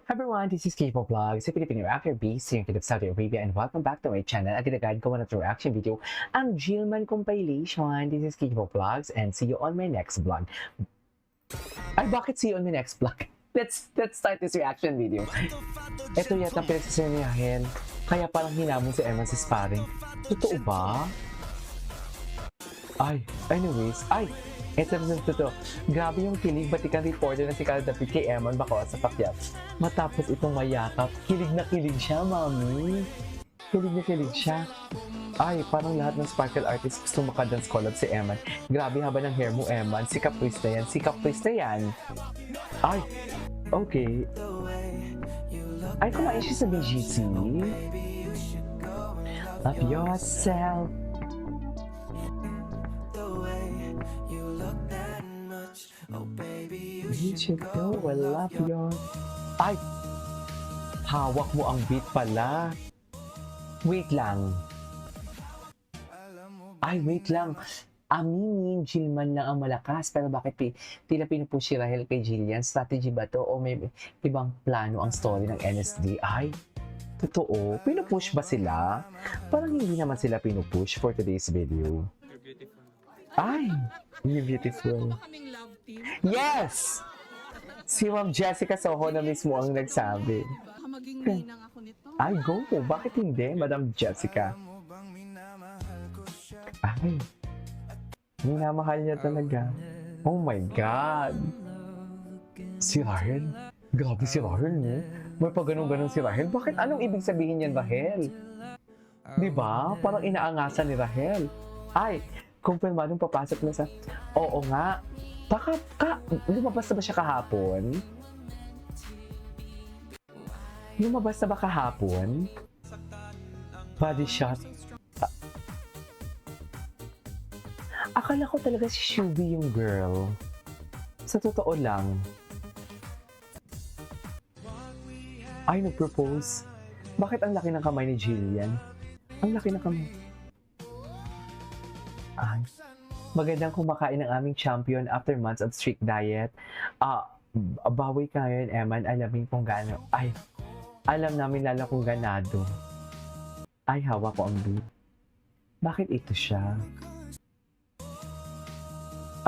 Everyone, this is Kipo Vlog, sa Filipino actor based here in Saudi Arabia, and welcome back to my channel. At ginagad ko na reaction video ang Jillman compilation. This is Kipo Vlogs and see you on my next vlog. Ay, bakit see you on my next vlog? Let's start this reaction video. Ito yata pinagsasanyahin. Kaya parang hinamon si Emma sa sparring. Totoo ba? Ay, anyways, eto na totoo. Grabe yung kilig, batikan reporter na si Carl David kay Eman Bacoa sa Pacquiao. Matapos itong mayakap, kilig na kilig siya, mami. Kilig na kilig siya. Ay, parang lahat ng sparkle artists gusto makadance collab si Eman. Grabe haba ng hair mo, Eman. Sikap twist na yan, sikap twist na yan. Ay, okay. Ay, kumain siya sa BGC. Love yourself. You should know I love you. Ay! Hawak mo ang beat pala. Wait lang. Ay, wait lang. Aminin, Jillman lang ang malakas. Pero bakit tila pinupush si Rahel kay Jillian? Strategy ba to? O may ibang plano ang story ng NSD? Ay, totoo? Pinupush ba sila? Parang hindi naman sila pinupush for today's video. You're beautiful. Ay, you're beautiful. Yes! Si Ma'am Jessica Soho na mismo ang nagsabi. Baka maging ninang ako nito. Ay, go! Bakit hindi, Madam Jessica? Ay, minamahal niya talaga. Oh my God! Si Rahel? Grabe si Rahel, no? May pa ganun-ganun si Rahel. Bakit? Anong ibig sabihin niyan, Rahel? Diba? Parang inaangasan ni Rahel. Ay, kumpirmadong papasok na sa... Oo nga. Baka, lumabas na ba siya kahapon? Lumabas na ba kahapon? Body shot. Akala ko talaga si Shubi yung girl. Sa totoo lang. Ay, nag-propose. Bakit ang laki ng kamay ni Jillian? Ang laki ng kamay. Ay, magandang kumakain ng aming champion after months of strict diet. Bawi ka ngayon, Eman. Alamin kung gaano. Ay, alam namin lalo kung ganado. Ay, hawak ko ang beat. Bakit ito siya?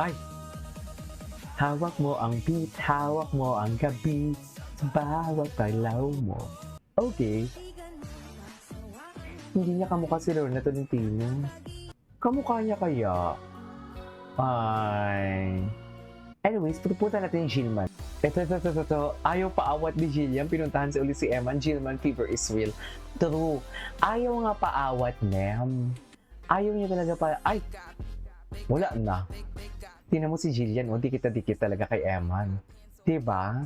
Ay, hawak mo ang beat, hawak mo ang gabi, sa bawat paglaw mo. Okay. Hindi niya kamukha si Lorna Tolentino. Kamukha niya kaya? Ay. Anyways, pupunta natin yung Jillman. Ito. Ayaw paawat ni Jillian. Pinuntahan si ulit si Eman. Jillman fever is real. True. Ayaw nga paawat, ma'am. Ayaw niya talaga pa... Ay! Wala na. Tingnan mo si Jillian. O, dikit talaga kay Eman. Diba?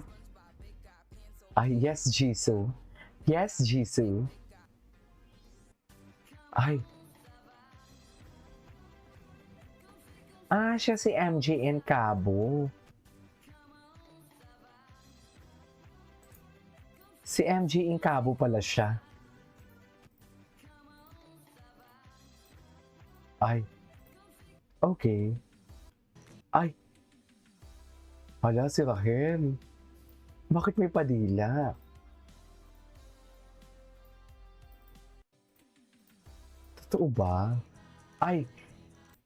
Ay, yes, Jisoo. Yes, Jisoo. Ay. Siya si MJ in Cabo. Si MJ in Cabo pala siya. Ay. Okay. Ay. Hala, si Rahel. Bakit may padila? Totoo ba? Ay.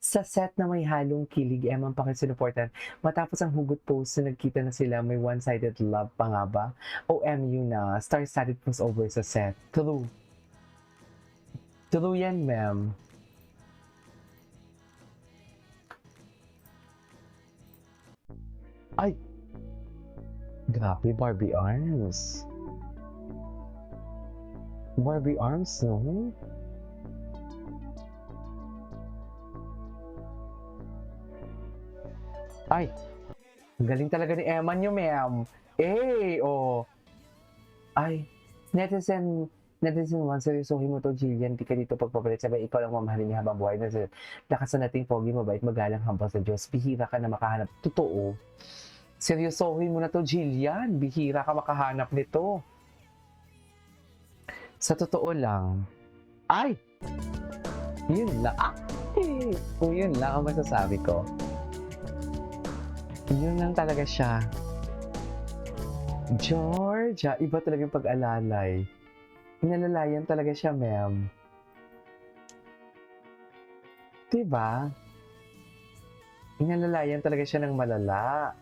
Sa set na may halong kilig, Emang pakisinuportan. Matapos ang hugot post na nagkita na sila, may one-sided love pa nga ba? OMU na, star-studded post over sa set. True. True yan, ma'am. Ay! Grabe, Barbie arms. Barbie arms, no? Ay, galing talaga ni Eman yung ma'am. Oh. Ay, netizen one, seryosohin mo to, Jillian. Di ka dito pagpapalit. Sabay, ikaw lang mamahalin niya habang buhay. Lakasan natin, pogi, mabait, magalang, hambal sa Diyos. Bihira ka na makahanap. Totoo. Seryosohin mo na to, Jillian. Bihira ka makahanap nito. Sa totoo lang. Ay! Yun lang. Kung yun lang ang masasabi ko. Yun lang talaga siya. George! siya, iba talaga yung pag-alalay. Inalalayan talaga siya, ma'am. Diba? Inalalayan talaga siya ng malala.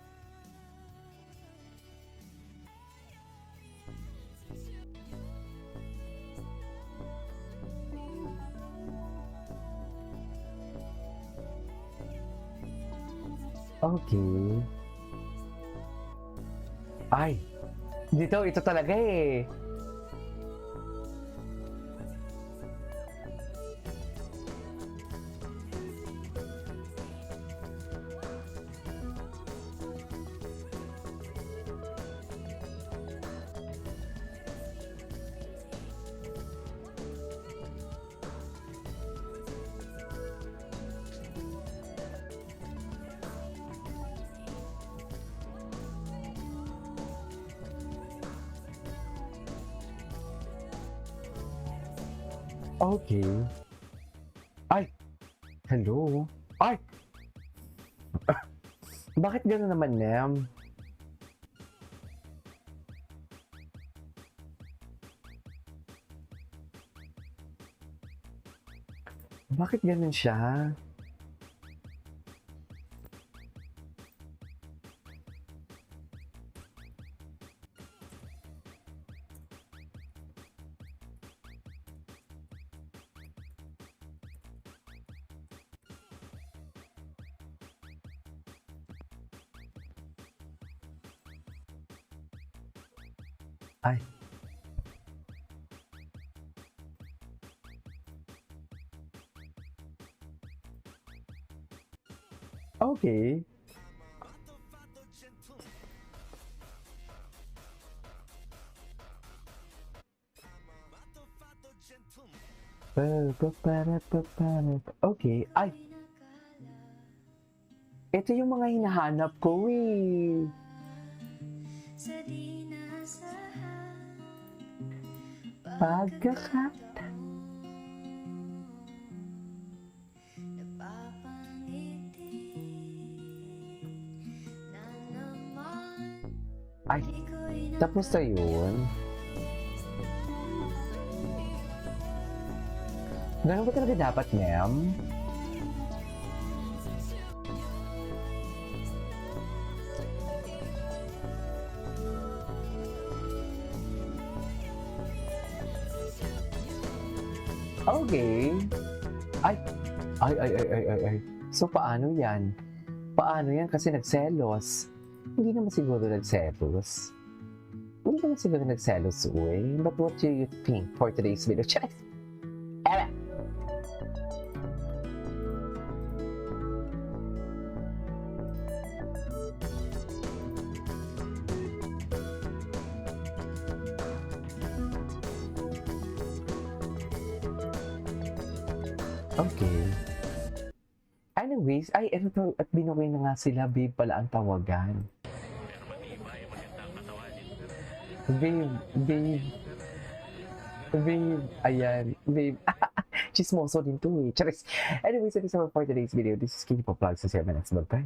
Okay. Ay, dito, ito talaga eh. Okay. Ay, hello. Ay! Bakit gano'n naman, ma'am? Bakit gano'n siya? Ay. Okay. Okay. Ay! Ito yung mga hinahanap ko eh. Sa di nasahan Pagkakataon. napapangiti na naman Ay, iko'y tapos na yun. Ganun ba talaga dapat, ma'am? Okay. Ay, ay. So, paano yan? Paano yan? Kasi nagselos. Hindi naman siguro nagselos. Hindi naman siguro nagselos, uy. But what do you think for today's video? Check! Eme! Okay. Anyways, ay, eto to, at binukay na nga sila, babe pala ang tawagan. Babe, ayan, babe, chismoso din to eh, charis. Anyways, that is all for today's video. This is Kitty Pop Vlogs, sa 7 minutes, bye.